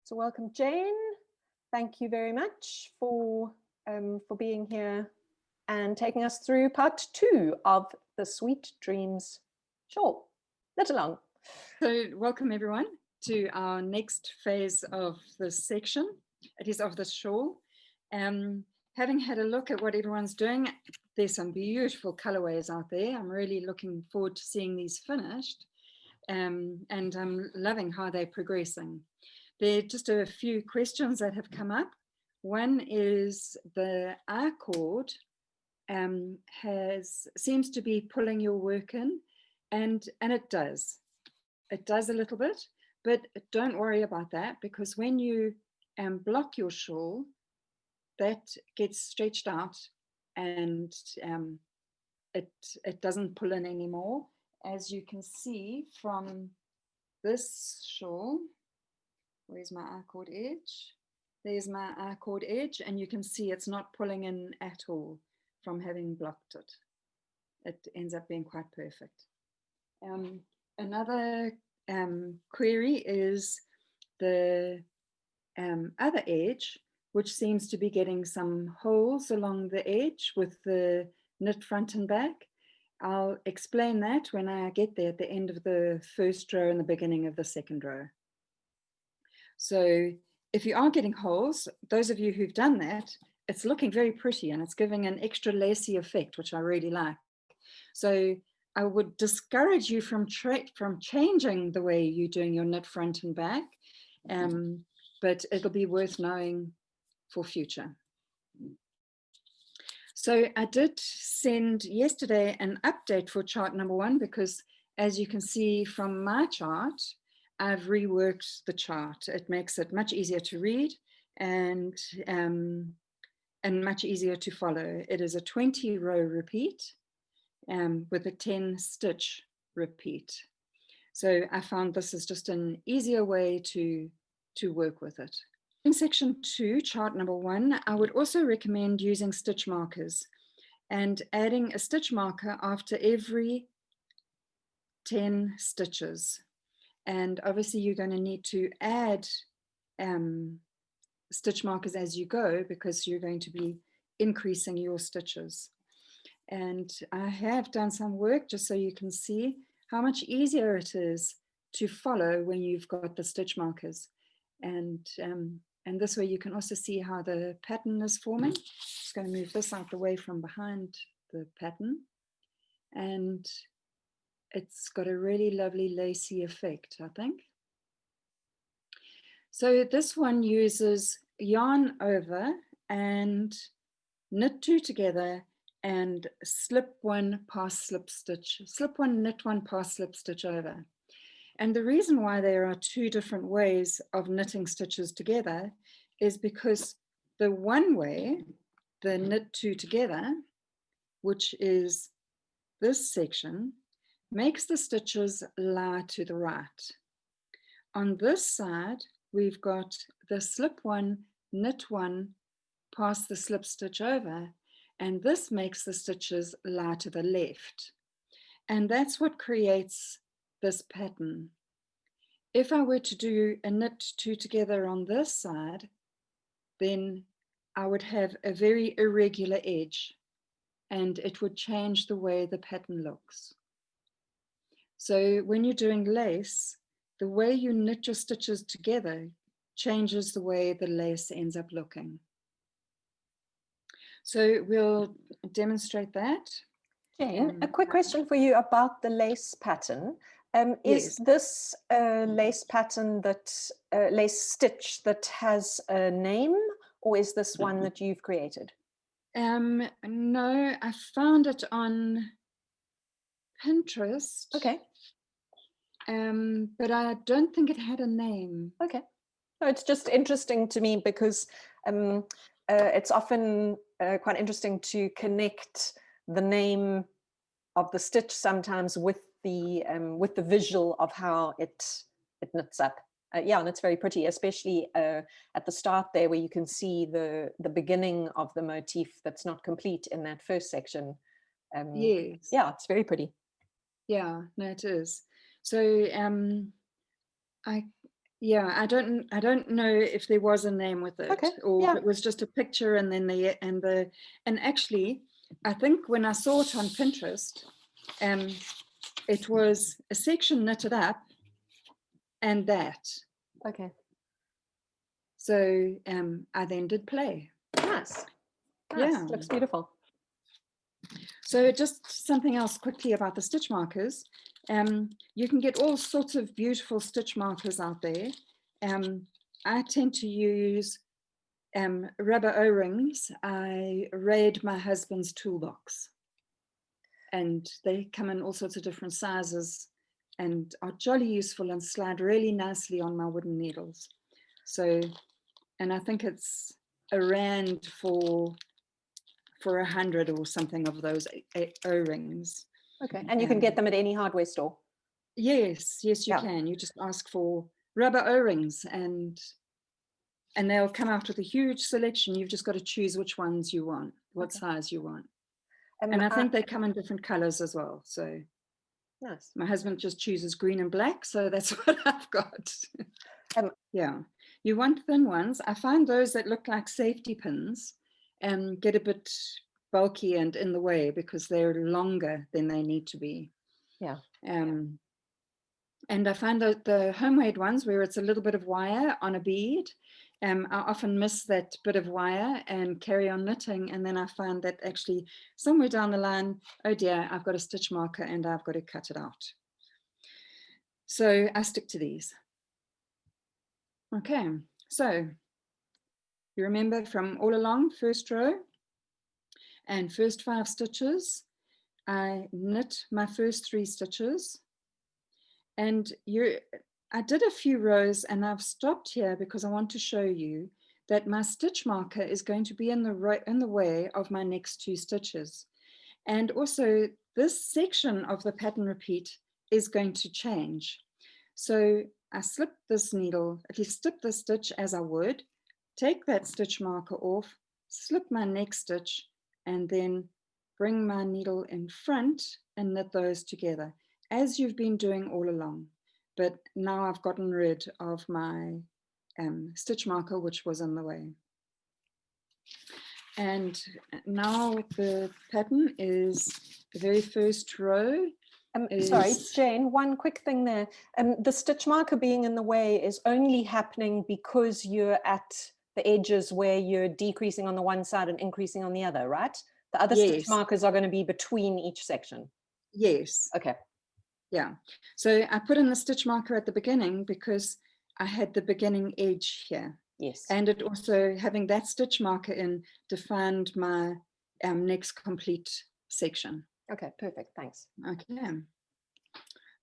So welcome, Jane. Thank you very much for being here and taking us through part 2 of the Sweet Dreams Shawl. Let along. So welcome everyone to our next phase of this section. It is of the shawl. Having had a look at what everyone's doing, there's some beautiful colorways out there. I'm really looking forward to seeing these finished, and I'm loving how they're progressing. There are just a few questions that have come up. One is the I cord seems to be pulling your work in, and it does. It does a little bit, but don't worry about that, because when you block your shawl, that gets stretched out and it doesn't pull in anymore. As you can see from this shawl, where's my I-cord edge? There's my I-cord edge, and you can see it's not pulling in at all from having blocked it. It ends up being quite perfect. Another query is the other edge, which seems to be getting some holes along the edge with the knit front and back. I'll explain that when I get there at the end of the first row and the beginning of the second row. So if you are getting holes, those of you who've done that, it's looking very pretty and it's giving an extra lacy effect, which I really like. So I would discourage you from changing the way you're doing your knit front and back, but it'll be worth knowing for future. So I did send yesterday an update for chart number 1, because as you can see from my chart, I've reworked the chart. It makes it much easier to read and much easier to follow. It is a 20-row repeat with a 10-stitch repeat. So I found this is just an easier way to work with it. In section 2, chart number 1, I would also recommend using stitch markers and adding a stitch marker after every 10 stitches. And obviously you're going to need to add stitch markers as you go, because you're going to be increasing your stitches. And I have done some work just so you can see how much easier it is to follow when you've got the stitch markers. And this way you can also see how the pattern is forming. Just going to move this out the way from behind the pattern. And it's got a really lovely lacy effect, I think. So this one uses yarn over and knit 2 together and slip 1 pass slip stitch, slip 1, knit 1, pass slip stitch over. And the reason why there are 2 different ways of knitting stitches together is because the one way, the knit 2 together, which is this section, makes the stitches lie to the right. On this side, we've got the slip 1, knit 1, pass the slip stitch over, and this makes the stitches lie to the left. And that's what creates this pattern. If I were to do a knit 2 together on this side, then I would have a very irregular edge and it would change the way the pattern looks. So when you're doing lace, the way you knit your stitches together changes the way the lace ends up looking. So we'll demonstrate that. Jane, a quick question for you about the lace pattern. Is Yes. this a lace pattern lace stitch that has a name, or is this one that you've created? No, I found it on Pinterest. Okay. But I don't think it had a name. Okay. No, it's just interesting to me because it's often quite interesting to connect the name of the stitch sometimes with the visual of how it knits up. Yeah, and it's very pretty, especially at the start there where you can see the beginning of the motif that's not complete in that first section. Yes. Yeah, it's very pretty. Yeah, no, it is. So Yeah, I don't know if there was a name with it, Okay, or if yeah. it was just a picture and then and actually I think when I saw it on Pinterest, it was a section knitted up and that. Okay, So I then did play. nice. Nice, Yeah. looks beautiful. So just something else quickly about the stitch markers. You can get all sorts of beautiful stitch markers out there. I tend to use rubber O-rings. I raid my husband's toolbox, and they come in all sorts of different sizes and are jolly useful and slide really nicely on my wooden needles. So, and I think it's R1 for 100 or something of those O-rings. Okay, and you can get them at any hardware store. Yes, yes, you can. You just ask for rubber O-rings and they'll come out with a huge selection. You've just got to choose which ones you want, what size you want. And I think they come in different colors as well. So nice. My husband just chooses green and black, so that's what I've got. Yeah, you want thin ones. I find those that look like safety pins get a bit bulky and in the way because they're longer than they need to be. Yeah. And I find that the homemade ones where it's a little bit of wire on a bead, I often miss that bit of wire and carry on knitting. And then I find that actually somewhere down the line, oh dear, I've got a stitch marker and I've got to cut it out. So I stick to these. Okay, so you remember from all along, first row and first 5 stitches, I knit my first 3 stitches. And I did a few rows and I've stopped here because I want to show you that my stitch marker is going to be in the way of my next 2 stitches. And also this section of the pattern repeat is going to change. So I slip this needle, at least slip the stitch as I would, take that stitch marker off, slip my next stitch, and then bring my needle in front and knit those together, as you've been doing all along. But now I've gotten rid of my stitch marker, which was in the way. And now the pattern is the very first row. Sorry, Jane, one quick thing there. The stitch marker being in the way is only happening because you're at the edges where you're decreasing on the one side and increasing on the other, right? The other stitch markers are going to be between each section. Yes. Okay. Yeah. So I put in the stitch marker at the beginning because I had the beginning edge here. Yes. And it also, having that stitch marker in, defined my next complete section. Okay, perfect. Thanks. Okay.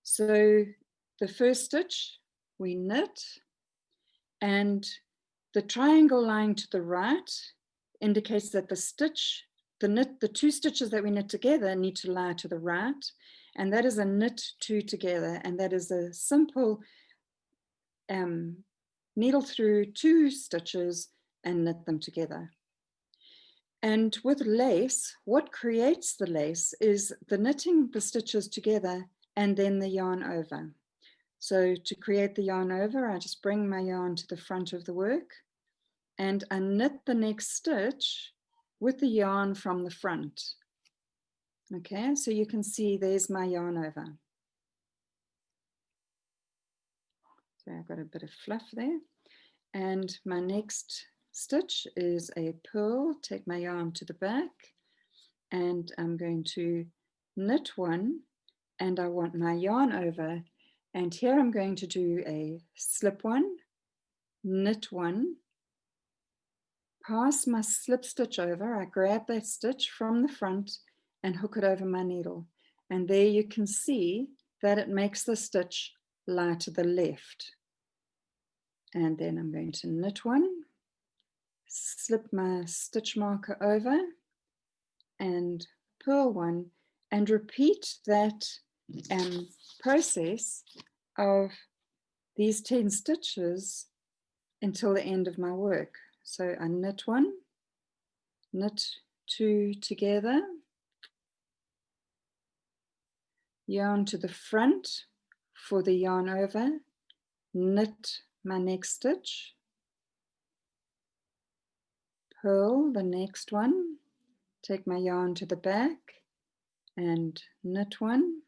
So the first stitch, we knit, and the triangle line to the right indicates that the 2 stitches that we knit together need to lie to the right, and that is a knit 2 together, and that is a simple needle through 2 stitches and knit them together. And with lace, what creates the lace is the knitting the stitches together and then the yarn over. So to create the yarn over, I just bring my yarn to the front of the work and I knit the next stitch with the yarn from the front. Okay, so you can see there's my yarn over. So I've got a bit of fluff there. And my next stitch is a purl. Take my yarn to the back and I'm going to knit 1 and I want my yarn over, and here I'm going to do a slip 1, knit 1, pass my slip stitch over. I grab that stitch from the front and hook it over my needle, and there you can see that it makes the stitch lie to the left. And then I'm going to knit 1, slip my stitch marker over and purl 1, and repeat that process of these 10 stitches until the end of my work. So I knit 1, knit 2 together, yarn to the front for the yarn over, knit my next stitch, purl the next one, take my yarn to the back and knit one,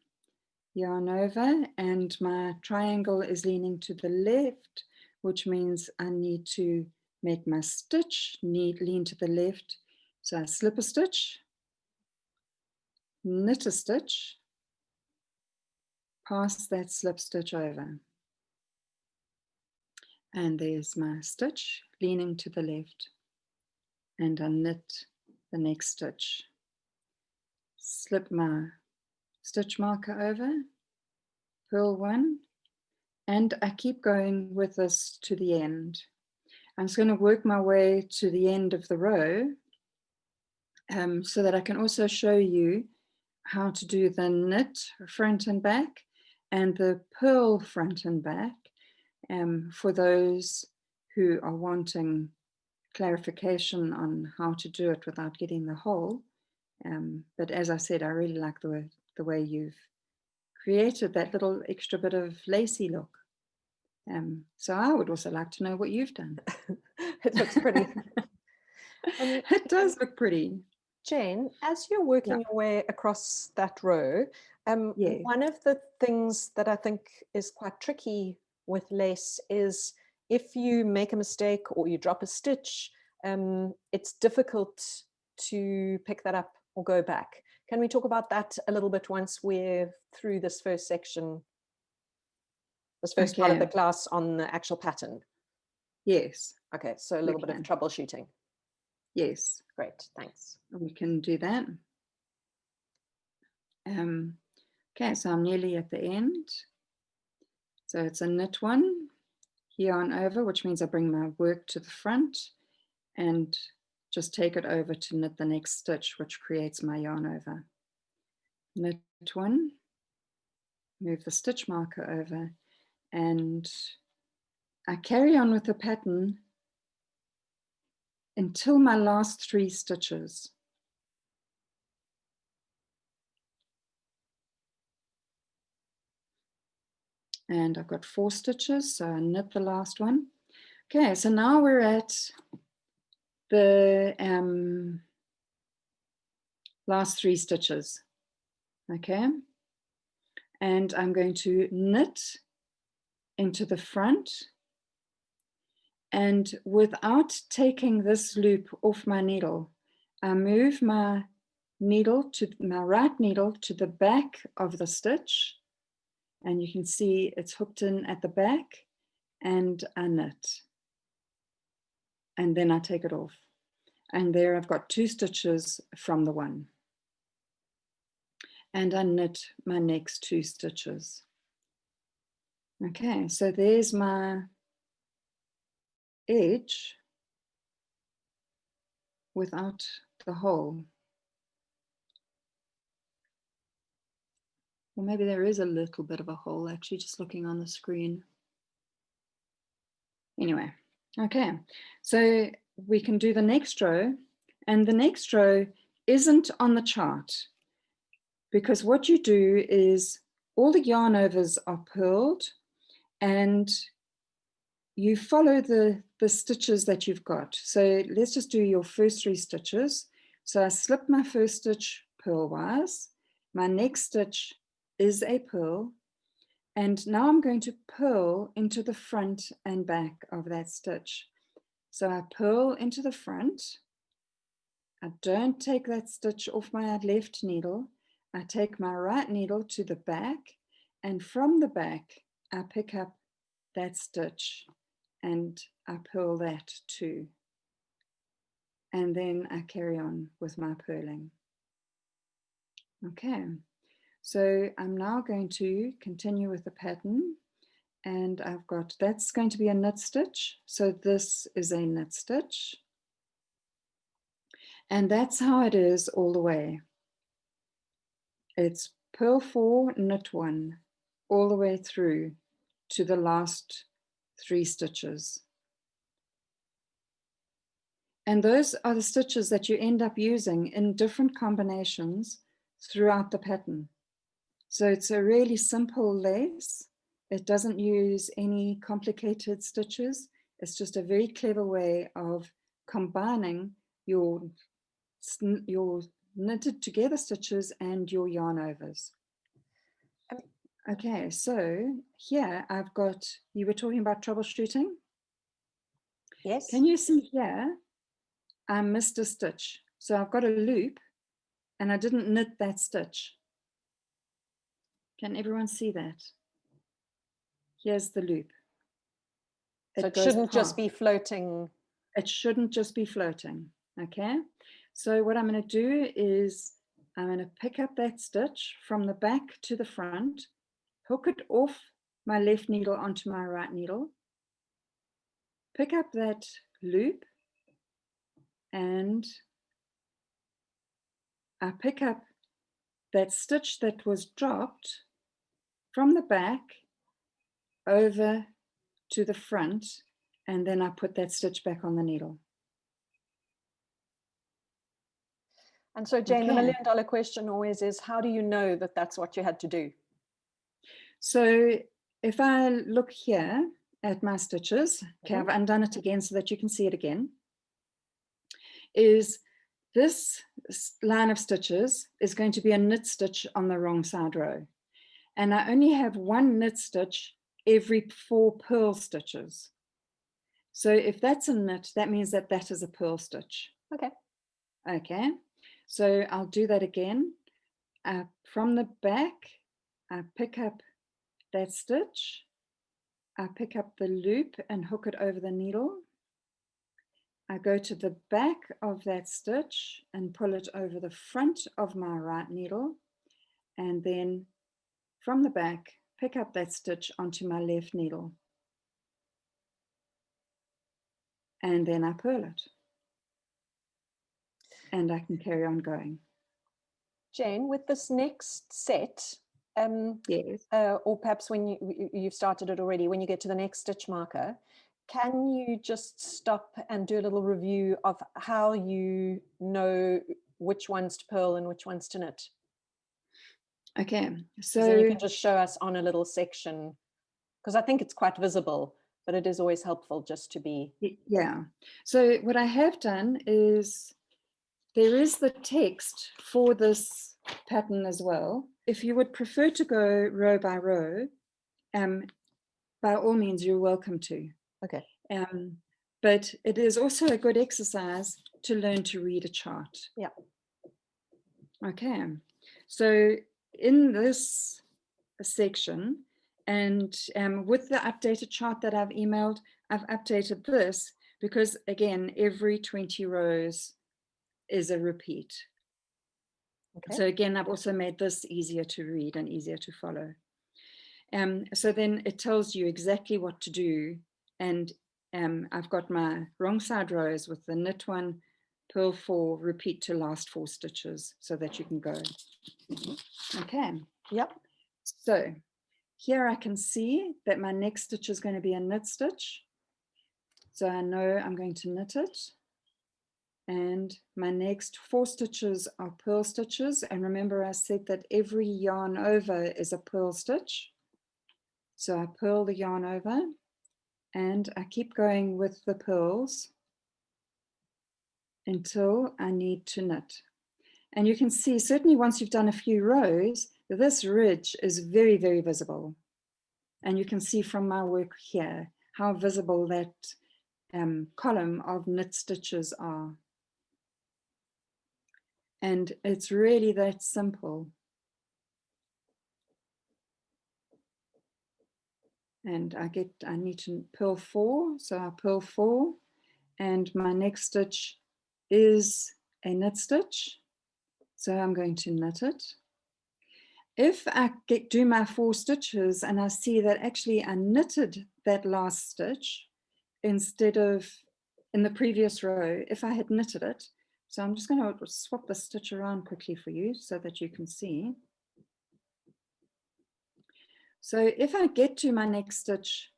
yarn over, and my triangle is leaning to the left, which means I need to make my stitch lean to the left. So I slip a stitch, knit a stitch, pass that slip stitch over. And there's my stitch leaning to the left. And I knit the next stitch. Slip my stitch marker over, purl one, and I keep going with this to the end. I'm just going to work my way to the end of the row so that I can also show you how to do the knit front and back and the purl front and back for those who are wanting clarification on how to do it without getting the hole. But as I said, I really like the way you've created that little extra bit of lacy look. So I would also like to know what you've done. It looks pretty. It does look pretty. Jane, as you're working your way across that row, one of the things that I think is quite tricky with lace is if you make a mistake or you drop a stitch, it's difficult to pick that up or go back. Can we talk about that a little bit once we're through this first section, this first part of the class on the actual pattern? Yes. Okay, so a little bit of troubleshooting. Yes. Great, thanks. We can do that. Okay, so I'm nearly at the end. So it's a knit one, yarn over, which means I bring my work to the front and just take it over to knit the next stitch, which creates my yarn over. Knit one, move the stitch marker over, and I carry on with the pattern until my last 3 stitches. And I've got 4 stitches, so I knit the last one. Okay, so now we're at the last 3 stitches. Okay, and I'm going to knit into the front, and without taking this loop off my needle, I move my needle to my right needle to the back of the stitch, and you can see it's hooked in at the back, and I knit, and then I take it off, and there I've got 2 stitches from the one, and I knit my next 2 stitches. Okay, so there's my edge without the hole. Well, maybe there is a little bit of a hole actually, just looking on the screen. Anyway, okay, so we can do the next row, and the next row isn't on the chart, because what you do is all the yarn overs are purled and you follow the stitches that you've got. So let's just do your first 3 stitches. So I slip my first stitch purlwise, my next stitch is a purl, and now I'm going to purl into the front and back of that stitch. So I purl into the front, I don't take that stitch off my left needle, I take my right needle to the back, and from the back I pick up that stitch and I purl that too. And then I carry on with my purling. Okay, so I'm now going to continue with the pattern, and I've got, that's going to be a knit stitch. So this is a knit stitch. And that's how it is all the way. It's purl 4, knit 1, all the way through to the last 3 stitches. And those are the stitches that you end up using in different combinations throughout the pattern. So it's a really simple lace It doesn't use any complicated stitches. It's just a very clever way of combining your knitted together stitches and your yarn overs. Okay, so here I've got, you were talking about troubleshooting. Yes. Can you see here? I missed a stitch. So I've got a loop and I didn't knit that stitch. Can everyone see that? Here's the loop. So it shouldn't just be floating. It shouldn't just be floating, okay? So what I'm going to do is I'm going to pick up that stitch from the back to the front, hook it off my left needle onto my right needle, pick up that loop, and I pick up that stitch that was dropped from the back over to the front, and then I put that stitch back on the needle. And so, Jane, the million-dollar question always is, how do you know that that's what you had to do? So if I look here at my stitches, okay, I've undone it again so that you can see it again, is this line of stitches is going to be a knit stitch on the wrong side row. And I only have one knit stitch every 4 purl stitches. So if that's a knit, that means that that is a purl stitch. Okay. Okay. So I'll do that again. From the back, I pick up that stitch. I pick up the loop and hook it over the needle. I go to the back of that stitch and pull it over the front of my right needle. And then from the back, pick up that stitch onto my left needle. And then I purl it. And I can carry on going. Jane, with this next set, yes. Or perhaps when you've started it already, when you get to the next stitch marker, can you just stop and do a little review of how you know which ones to purl and which ones to knit? Okay, so then you can just show us on a little section, because I think it's quite visible, but it is always helpful just to be. Yeah, so what I have done is there is the text for this pattern as well. If you would prefer to go row by row, by all means, you're welcome to. Okay. But it is also a good exercise to learn to read a chart. Yeah. Okay, so in this section, and with the updated chart that I've emailed, I've updated this because, again, every 20 rows is a repeat. Okay. So again, I've also made this easier to read and easier to follow. So then it tells you exactly what to do. And I've got my wrong side rows with the knit 1, purl 4, repeat to last 4 stitches so that you can go. Okay. Yep. So here I can see that my next stitch is going to be a knit stitch. So I know I'm going to knit it. And my next 4 stitches are purl stitches. And remember I said that every yarn over is a purl stitch. So I purl the yarn over and I keep going with the purls until I need to knit. And you can see, certainly once you've done a few rows, this ridge is very, very visible. And you can see from my work here how visible that column of knit stitches are. And it's really that simple. And I need to purl 4, so I purl 4, and my next stitch is a knit stitch, so I'm going to knit it. If I do my 4 stitches and I see that actually I knitted that last stitch instead of in the previous row, if I had knitted it, so I'm just going to swap the stitch around quickly for you so that you can see. So if I get to my next stitch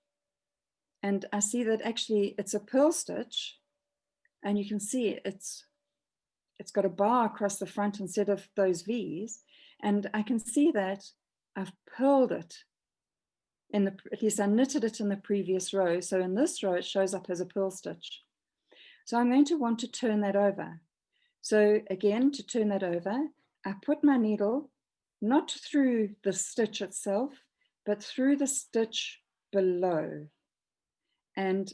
and I see that actually it's a purl stitch, and you can see it's got a bar across the front instead of those V's, and I can see that I've purled it at least I knitted it in the previous row. So in this row, it shows up as a purl stitch. So I'm going to want to turn that over. So again, to turn that over, I put my needle not through the stitch itself, but through the stitch below. And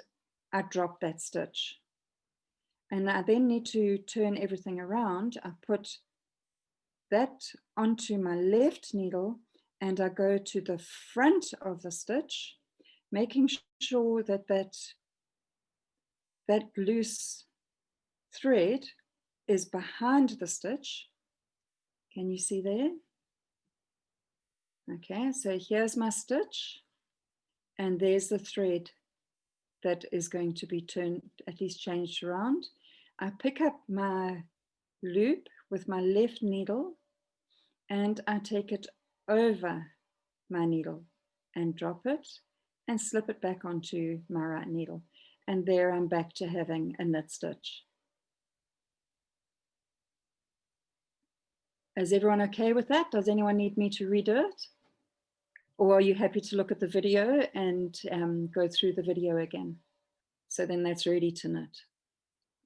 I drop that stitch. And I then need to turn everything around. I put that onto my left needle and I go to the front of the stitch, making sure that that loose thread is behind the stitch. Can you see there? Okay, so here's my stitch and there's the thread that is going to be turned, at least changed around. I pick up my loop with my left needle and I take it over my needle and drop it and slip it back onto my right needle. And there I'm back to having a knit stitch. Is everyone okay with that? Does anyone need me to redo it? Or are you happy to look at the video and go through the video again? So then that's ready to knit.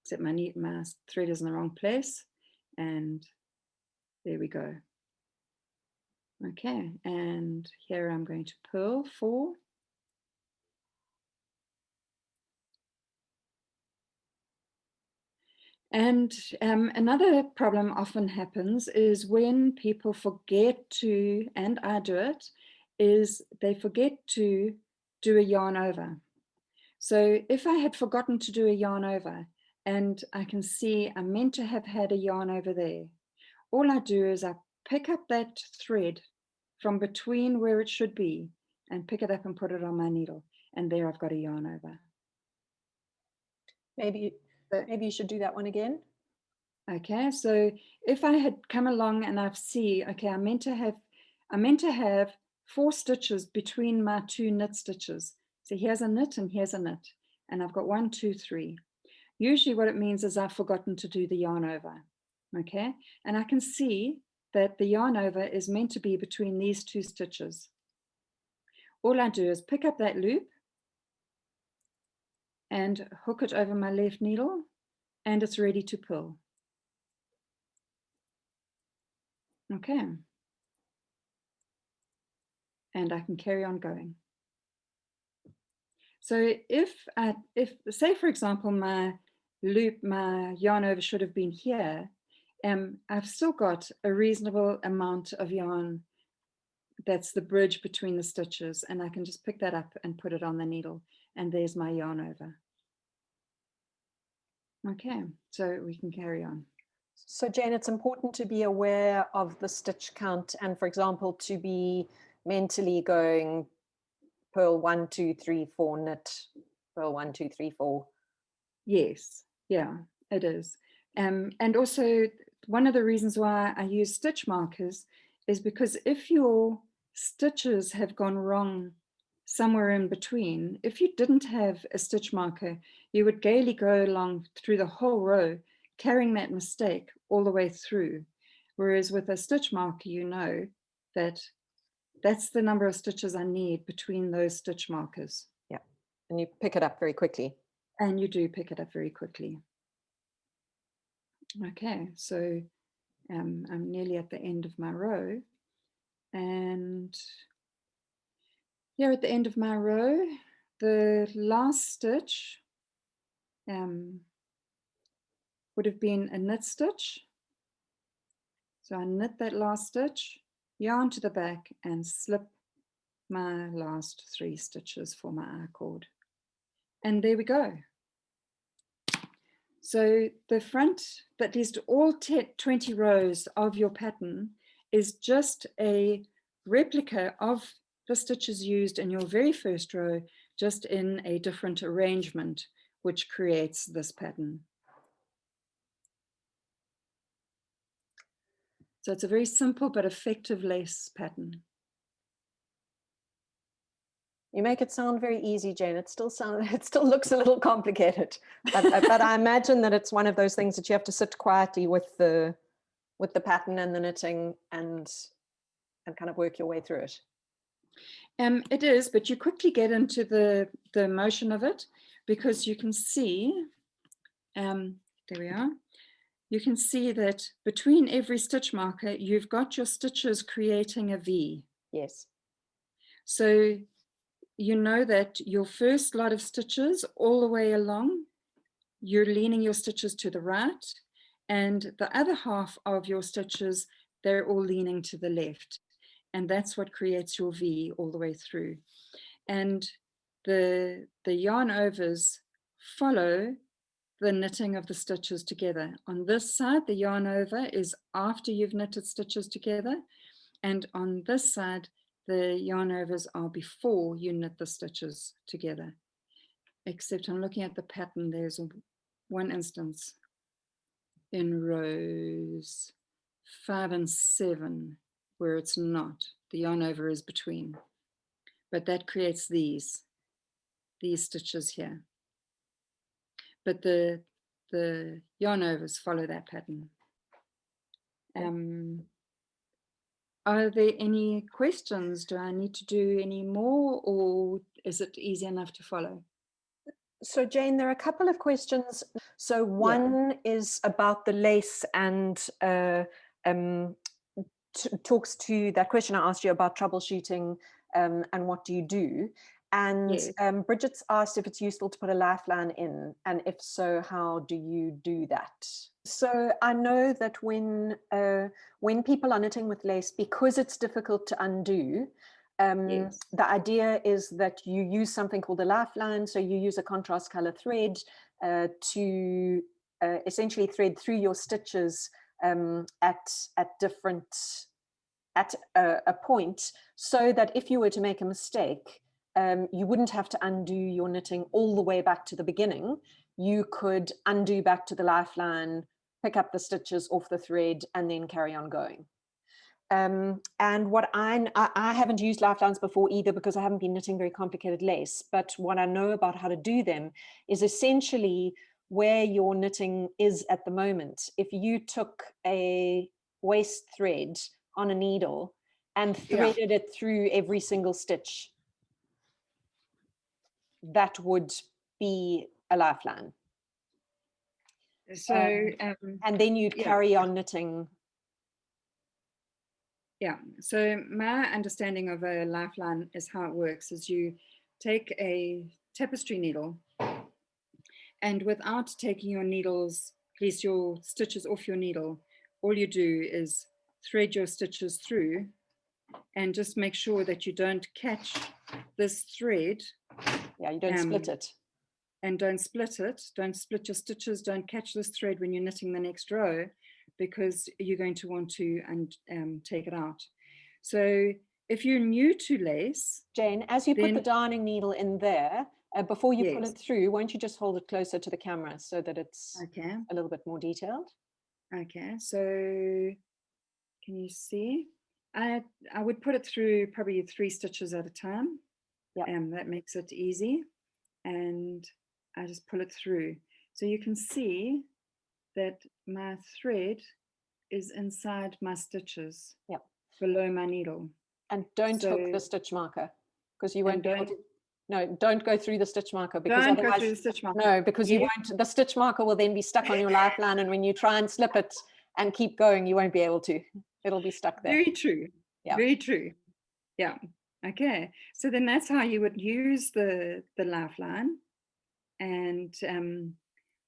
Except my thread is in the wrong place. And there we go. Okay, and here I'm going to purl 4. And another problem often happens is when people forget to, and I do it, is they forget to do a yarn over. So if I had forgotten to do a yarn over and I can see I meant to have had a yarn over there, all I do is I pick up that thread from between where it should be and pick it up and put it on my needle. And there I've got a yarn over. Maybe you should do that one again. Okay, so if I had come along and I see, okay, I meant to have 4 stitches between my 2 knit stitches. So here's a knit and here's a knit. And I've got 1, 2, 3. Usually what it means is I've forgotten to do the yarn over. Okay, and I can see that the yarn over is meant to be between these 2 stitches. All I do is pick up that loop and hook it over my left needle and it's ready to pull. Okay. And I can carry on going. So if say for example, my yarn over should have been here, I've still got a reasonable amount of yarn that's the bridge between the stitches, and I can just pick that up and put it on the needle, and there's my yarn over. Okay, so we can carry on. So Jane, it's important to be aware of the stitch count and, for example, to be mentally going purl 1, 2, 3, 4, knit, purl 1, 2, 3, 4. Yes, yeah, it is. And also one of the reasons why I use stitch markers is because if your stitches have gone wrong somewhere in between, if you didn't have a stitch marker, you would gaily go along through the whole row, carrying that mistake all the way through. Whereas with a stitch marker, you know that that's the number of stitches I need between those stitch markers. Yeah, and you pick it up very quickly. And you do pick it up very quickly. Okay, so I'm nearly at the end of my row. And here at the end of my row, the last stitch would have been a knit stitch. So I knit that last stitch, yarn to the back and slip my last 3 stitches for my I-cord. And there we go. So the front, at least all 20 rows of your pattern is just a replica of the stitches used in your very first row, just in a different arrangement, which creates this pattern. So it's a very simple but effective lace pattern. You make it sound very easy, Jane. It still looks a little complicated, but I imagine that it's one of those things that you have to sit quietly with the pattern and the knitting and kind of work your way through it. It is, but you quickly get into the motion of it, because you can see, there we are. You can see that between every stitch marker, you've got your stitches creating a V. Yes. So you know that your first lot of stitches all the way along, you're leaning your stitches to the right, and the other half of your stitches, they're all leaning to the left. And that's what creates your V all the way through. And the yarn overs follow the knitting of the stitches together. On this side, the yarn over is after you've knitted stitches together, and on this side, the yarn overs are before you knit the stitches together. Except I'm looking at the pattern, there's one instance in rows 5 and 7 where it's not. The yarn over is between, but that creates these stitches here. But the yarn overs follow that pattern. Are there any questions? Do I need to do any more, or is it easy enough to follow? So Jane, there are a couple of questions. So one is about the lace and talks to that question I asked you about troubleshooting and what do you do? And Yes. Bridget's asked if it's useful to put a lifeline in, and if so, how do you do that? So I know that when people are knitting with lace, because it's difficult to undo, Yes. the idea is that you use something called a lifeline. So you use a contrast color thread to essentially thread through your stitches at a point, so that if you were to make a mistake, you wouldn't have to undo your knitting all the way back to the beginning. You could undo back to the lifeline, pick up the stitches off the thread, and then carry on going. And what I haven't used lifelines before either, because I haven't been knitting very complicated lace, but what I know about how to do them is essentially where your knitting is at the moment. If you took a waist thread on a needle and threaded it through every single stitch, that would be a lifeline. So and then you'd carry on knitting. Yeah, so my understanding of a lifeline is how it works is you take a tapestry needle, and without taking your needles, at least your stitches off your needle, all you do is thread your stitches through and just make sure that you don't catch this thread. Yeah, you don't split it. And don't split it. Don't split your stitches. Don't catch this thread when you're knitting the next row, because you're going to want to take it out. So if you're new to lace, Jane, as you put the darning needle in there, before you pull it through, won't you just hold it closer to the camera so that it's a little bit more detailed? Okay, so can you see? I would put it through probably 3 stitches at a time. Yeah. That makes it easy. And I just pull it through. So you can see that my thread is inside my stitches, below my needle. And don't hook the stitch marker, because you won't be able to. No, don't go through the stitch marker, because don't otherwise, go through the stitch marker. No, because you won't. The stitch marker will then be stuck on your lifeline, and when you try and slip it and keep going, you won't be able to. It'll be stuck there. Very true. Yeah. Very true. Yeah. Okay. So then that's how you would use the lifeline. And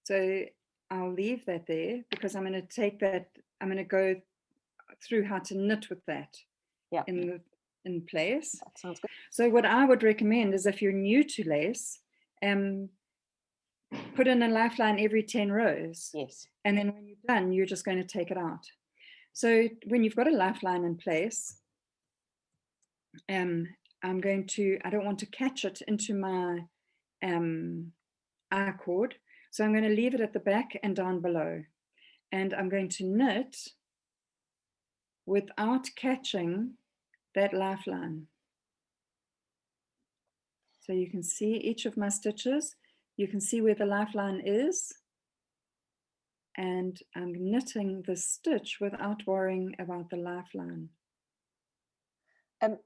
so I'll leave that there, because I'm going to take that, I'm going to go through how to knit with that in place. That sounds good. So what I would recommend is, if you're new to lace, put in a lifeline every 10 rows. Yes. And then when you're done, you're just going to take it out. So when you've got a lifeline in place, I don't want to catch it into my I cord. So I'm going to leave it at the back and down below. And I'm going to knit without catching that lifeline. So you can see each of my stitches. You can see where the lifeline is. And I'm knitting the stitch without worrying about the lifeline.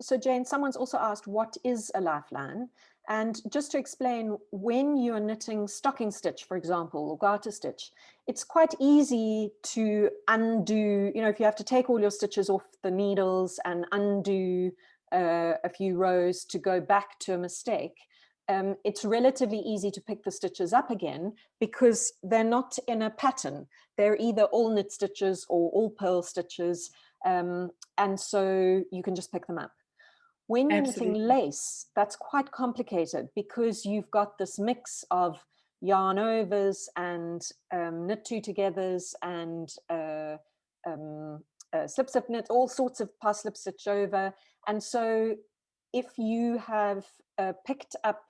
So Jane, someone's also asked, what is a lifeline? And just to explain, when you're knitting stocking stitch, for example, or garter stitch, it's quite easy to undo, if you have to take all your stitches off the needles and undo a few rows to go back to a mistake, it's relatively easy to pick the stitches up again because they're not in a pattern. They're either all knit stitches or all purl stitches. And so you can just pick them up. When you're knitting lace, that's quite complicated because you've got this mix of yarn overs and knit two togethers and slip slip knit, all sorts of pass slip stitch over. And so if you have picked up,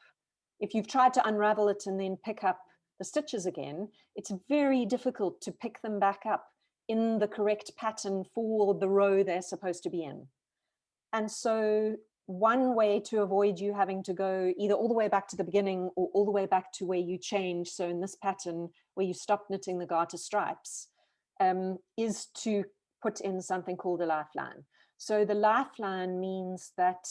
if you've tried to unravel it and then pick up the stitches again, it's very difficult to pick them back up in the correct pattern for the row they're supposed to be in. And so one way to avoid you having to go either all the way back to the beginning or all the way back to where you change, so in this pattern where you stop knitting the garter stripes, is to put in something called a lifeline. So the lifeline means that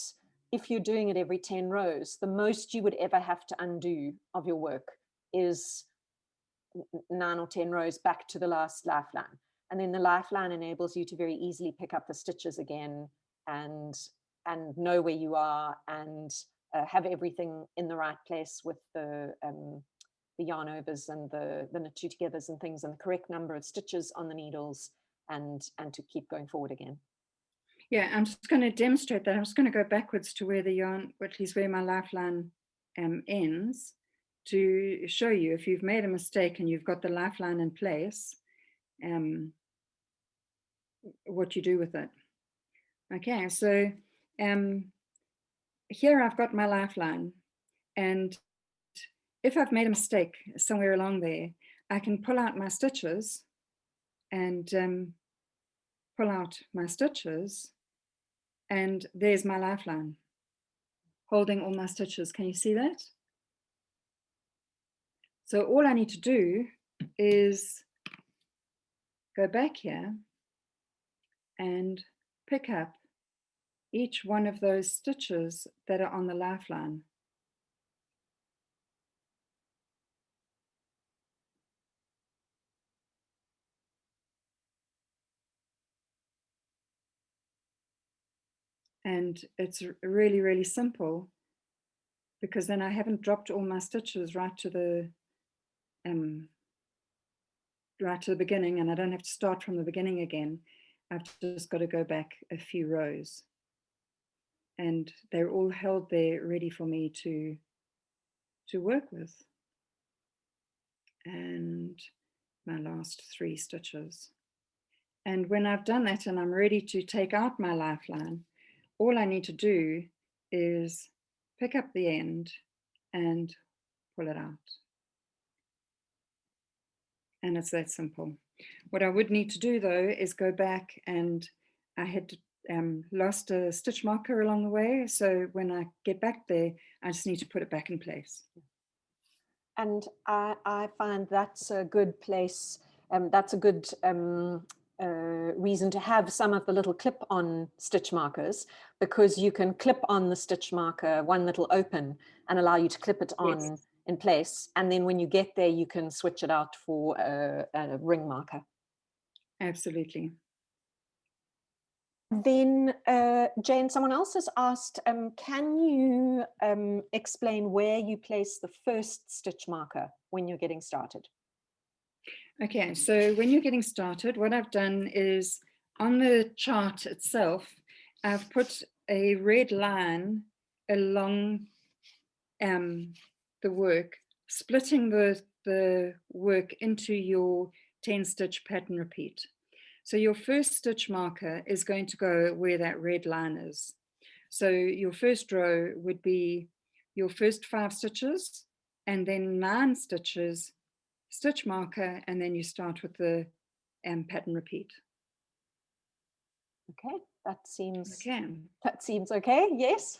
if you're doing it every 10 rows, the most you would ever have to undo of your work is 9 or 10 rows back to the last lifeline. And then the lifeline enables you to very easily pick up the stitches again and know where you are and have everything in the right place with the yarn overs and the knit two togethers and things and the correct number of stitches on the needles and to keep going forward again. Yeah, I'm just going to demonstrate that. I'm just going to go backwards to where the yarn, or at least where my lifeline ends, to show you if you've made a mistake and you've got the lifeline in place, what you do with it. Okay, so here I've got my lifeline, and if I've made a mistake somewhere along there, I can pull out my stitches and pull out my stitches, and there's my lifeline holding all my stitches. Can you see that? So all I need to do is go back here and pick up each one of those stitches that are on the lifeline. And it's really, really simple because then I haven't dropped all my stitches right to the beginning, and I don't have to start from the beginning again. I've just got to go back a few rows. And they're all held there ready for me to work with. And my last 3 stitches. And when I've done that and I'm ready to take out my lifeline, all I need to do is pick up the end and pull it out. And it's that simple. What I would need to do though is go back, and I had lost a stitch marker along the way. So when I get back there, I just need to put it back in place. And I find that's a good place. That's a good reason to have some of the little clip-on stitch markers, because you can clip on the stitch marker one little open and allow you to clip it on. Yes. In place, and then when you get there you can switch it out for a ring marker. Absolutely. Then Jane, someone else has asked, can you explain where you place the first stitch marker when you're getting started? Okay, so when you're getting started, what I've done is on the chart itself, I've put a red line along the work, splitting the work into your 10 stitch pattern repeat. So your first stitch marker is going to go where that red line is. So your first row would be your first 5 stitches and then 9 stitches, stitch marker, and then you start with the pattern repeat. Okay, that seems okay, yes.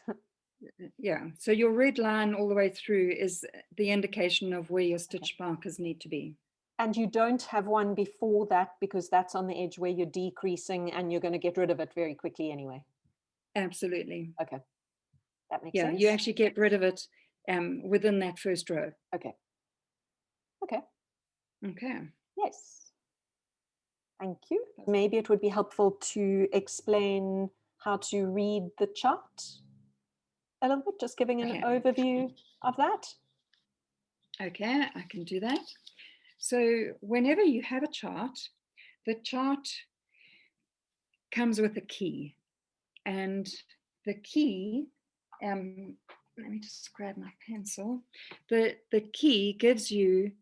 Yeah, so your red line all the way through is the indication of where your stitch markers need to be. And you don't have one before that because that's on the edge where you're decreasing and you're going to get rid of it very quickly anyway. Absolutely. Okay, that makes Yeah, sense. you actually get rid of it within that first row. Okay. Okay. Okay. Yes. Thank you. Maybe it would be helpful to explain how to read the chart a little bit, just giving an Okay. overview of that. Okay, I can do that. So whenever you have a chart, the chart comes with a key. And the key, let me just grab my pencil. The key gives you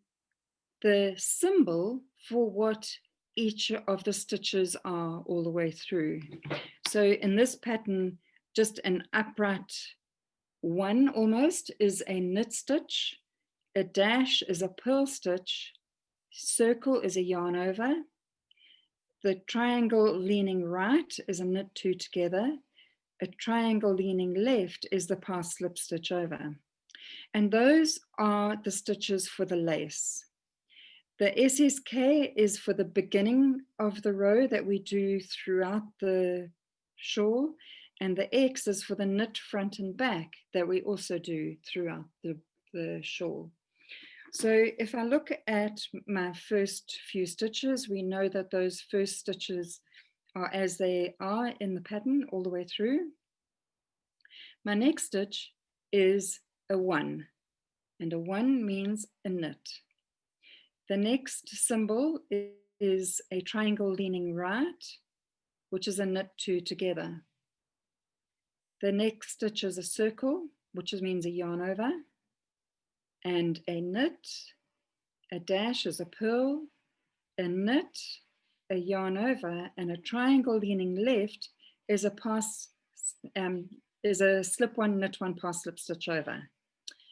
the symbol for what each of the stitches are all the way through. So in this pattern, just an upright one almost is a knit stitch, a dash is a purl stitch, circle is a yarn over, the triangle leaning right is a knit two together, a triangle leaning left is the pass slip stitch over. And those are the stitches for the lace. The SSK is for the beginning of the row that we do throughout the shawl, and the X is for the knit front and back that we also do throughout the shawl. So if I look at my first few stitches, we know that those first stitches are as they are in the pattern all the way through. My next stitch is a 1, and a 1 means a knit. The next symbol is a triangle leaning right, which is a knit two together. The next stitch is a circle, which means a yarn over, and a knit, a dash is a purl, a knit, a yarn over, and a triangle leaning left is a pass, is a slip one, knit one, pass slip stitch over.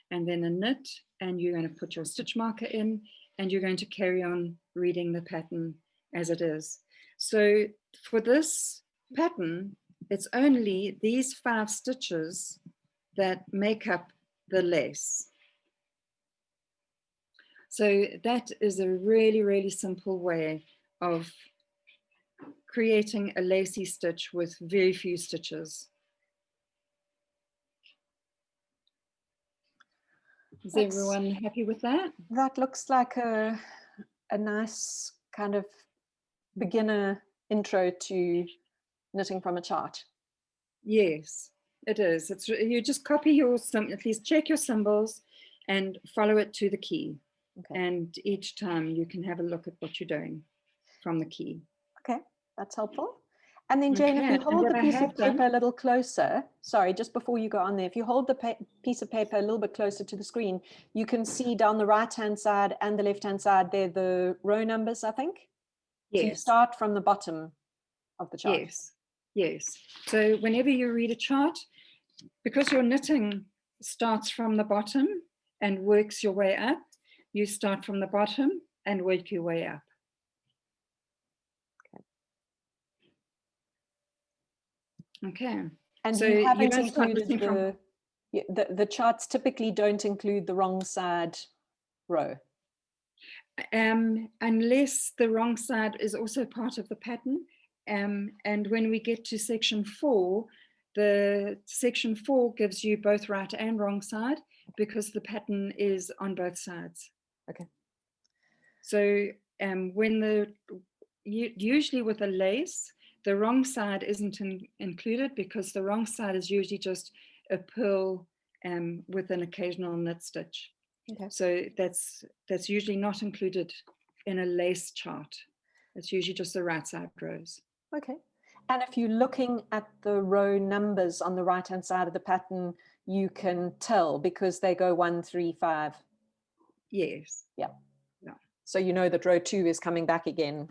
And then a knit, and you're going to put your stitch marker in, and you're going to carry on reading the pattern as it is. So for this pattern, it's only these 5 stitches that make up the lace. So that is a really, really simple way of creating a lacy stitch with very few stitches. Is everyone happy with that? That looks like a nice kind of beginner intro to knitting from a chart. Yes, it is. It's, you just copy your, at least check your symbols and follow it to the key. Okay. And each time you can have a look at what you're doing from the key. Okay, that's helpful. And then Jane, if you hold the piece of paper a little closer, sorry, just before you go on there, if you hold the piece of paper a little bit closer to the screen, you can see down the right-hand side and the left-hand side there, the row numbers, I think. Yes. So you start from the bottom of the chart. Yes, yes. So whenever you read a chart, because your knitting starts from the bottom and works your way up, you start from the bottom and work your way up. Okay. And so you haven't included the charts typically don't include the wrong side row. Unless the wrong side is also part of the pattern. And when we get to section 4, the section 4 gives you both right and wrong side because the pattern is on both sides. Okay. So when usually with a lace, the wrong side isn't included because the wrong side is usually just a purl with an occasional knit stitch. Okay. So that's usually not included in a lace chart. It's usually just the right side rows. Okay. And if you're looking at the row numbers on the right-hand side of the pattern, you can tell because they go 1, 3, 5. Yes. Yeah. Yeah. So you know that row 2 is coming back again.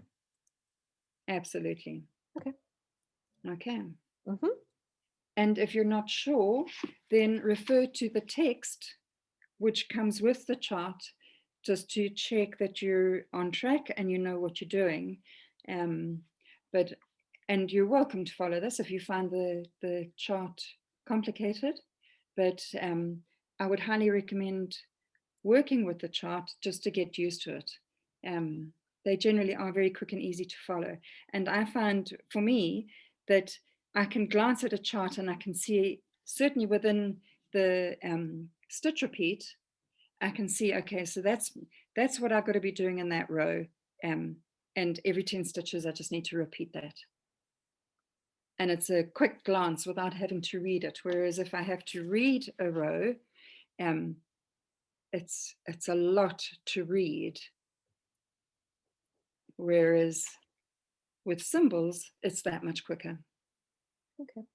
Absolutely. Okay. Okay. Mm-hmm. And if you're not sure, then refer to the text which comes with the chart just to check that you're on track and you know what you're doing. And you're welcome to follow this if you find the chart complicated, but I would highly recommend working with the chart just to get used to it. They generally are very quick and easy to follow. And I find for me that I can glance at a chart and I can see, certainly within the stitch repeat, I can see, okay, so that's what I've got to be doing in that row. And every 10 stitches, I just need to repeat that. And it's a quick glance without having to read it. Whereas if I have to read a row, it's a lot to read. Whereas with symbols, it's that much quicker. Okay.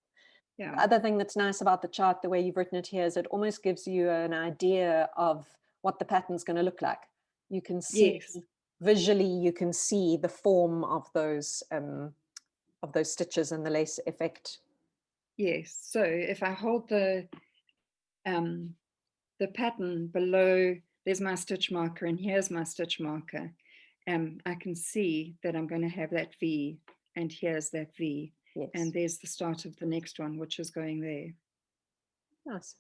Yeah. The other thing that's nice about the chart, the way you've written it here, is it almost gives you an idea of what the pattern's going to look like. You can see, Yes. visually, you can see the form of those stitches and the lace effect. Yes. So if I hold the pattern below, there's my stitch marker, and here's my stitch marker. I can see that I'm going to have that V, and here's that V. Yes. And there's the start of the next one, which is going there. Nice.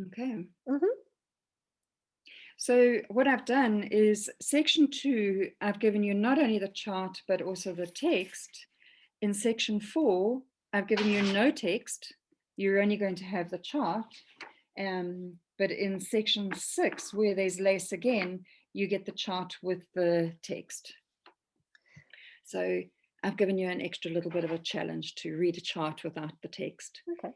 Okay. Mm-hmm. So what I've done is section 2, I've given you not only the chart, but also the text. In section 4, I've given you no text. You're only going to have the chart. But in section 6, where there's lace again, you get the chart with the text. So I've given you an extra little bit of a challenge to read a chart without the text. Okay.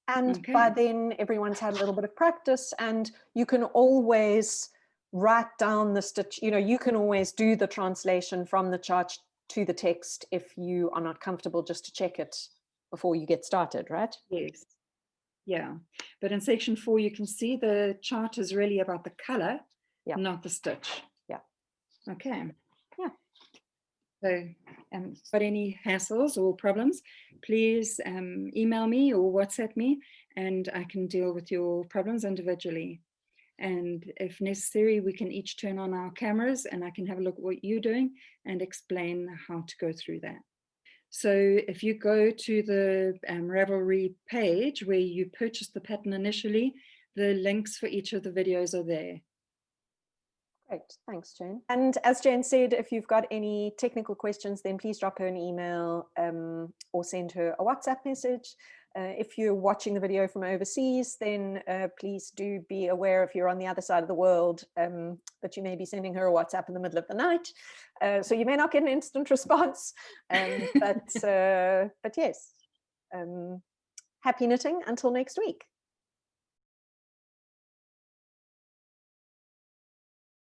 And by then, everyone's had a little bit of practice, and you can always write down the stitch. You can always do the translation from the chart to the text if you are not comfortable, just to check it before you get started, right? Yes. Yeah. But in section 4, you can see the chart is really about the color, not the stitch. Yeah. Okay. Yeah. So, got any hassles or problems, please email me or WhatsApp me, and I can deal with your problems individually. And if necessary, we can each turn on our cameras and I can have a look at what you're doing and explain how to go through that. So if you go to the Ravelry page where you purchased the pattern initially, the links for each of the videos are there. Great, thanks, Jane. And as Jane said, if you've got any technical questions, then please drop her an email or send her a WhatsApp message. If you're watching the video from overseas, then please do be aware, if you're on the other side of the world, that you may be sending her a WhatsApp in the middle of the night. So you may not get an instant response, but yes. Happy knitting until next week.